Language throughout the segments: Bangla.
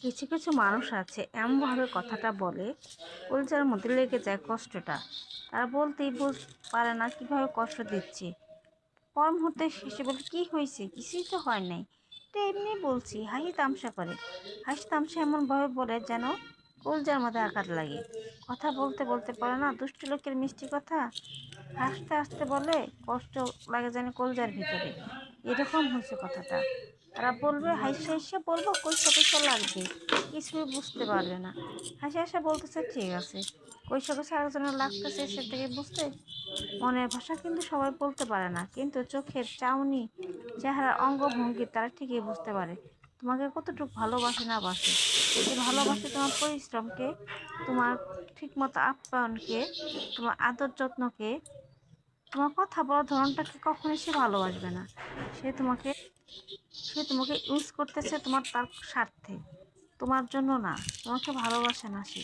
কিছু কিছু মানুষ আছে এমনভাবে কথাটা বলে কলিজার মধ্যে লেগে যায় কষ্টটা। তারা বলতেই পারে না কিভাবে কষ্ট দিচ্ছে। পর মুহূর্তে শেষে বলে কি হয়েছে, কিছুই তো হয় নাই, তো এমনি বলছি, হাসি তামসা করে। হাসি তামসা এমনভাবে বলে যেন কলিজার মধ্যে আঘাত লাগে। কথা বলতে বলতে পারে না দুষ্ট লোকের মিষ্টি কথা, হাসতে হাসতে বলে কষ্ট লাগে যেন কলজার ভিতরে। এরকম হয়েছে কথাটা। তারা বলবে হাসি হাসি বলবো কইসা কইসা লাগবে, কিছুই বুঝতে পারবে না। হাসি হাসি বলতেছে ঠিক আছে, কইসা কইসা আরেকজনের লাগতেছে সে থেকে বুঝতে। মনের ভাষা কিন্তু সবাই বলতে পারে না, কিন্তু চোখের চাউনি, চেহারার অঙ্গভঙ্গি তারা ঠিকই বুঝতে পারে তোমাকে কতটুকু ভালোবাসে না বাসে। সে ভালোবাসে তোমার পরিশ্রমকে, তোমার ঠিকমতো আপ্যায়নকে, তোমার আদর যত্নকে। তোমার কথা বলার ধরনটাকে কখনোই সে ভালোবাসবে না। সে তোমাকে সে তোমাকে ইউজ করতেছে তার স্বার্থে, তোমার জন্য না। তোমাকে ভালোবাসে না সে।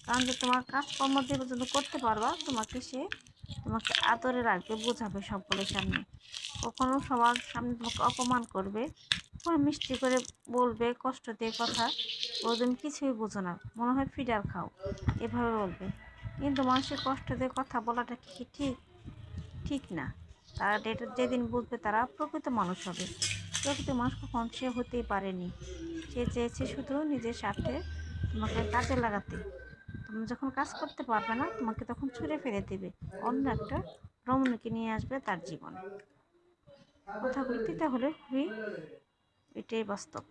কারণ যে তোমার কাজকর্ম দিয়ে পর্যন্ত করতে পারবা, তোমাকে আদরে রাখবে, বোঝাবে সকলের সামনে। কখনো সবার সামনে তোমাকে অপমান করবে, কখনো মিষ্টি করে বলবে কষ্ট দিয়ে কথা, বলবে তুমি কিছুই বোঝো না, মনে হয় ফিডার খাও, এভাবে বলবে। কিন্তু মানুষের কষ্ট দিয়ে কথা বলাটা কি ঠিক? ঠিক না। তারা ডেটা যেদিন বুঝবে তারা প্রকৃত মানুষ হবে। প্রকৃত মানুষ কখন সে হতেই পারেনি। সে চেয়েছে শুধু নিজের স্বার্থে তোমাকে কাজে লাগাতে। তুমি যখন কাজ করতে পারবে না, তোমাকে তখন ছুঁড়ে ফেলে দেবে, অন্য একটা রমণীকে নিয়ে আসবে তার জীবনে। কথাগুলো তিতা হলে খুবই, এটাই বাস্তব।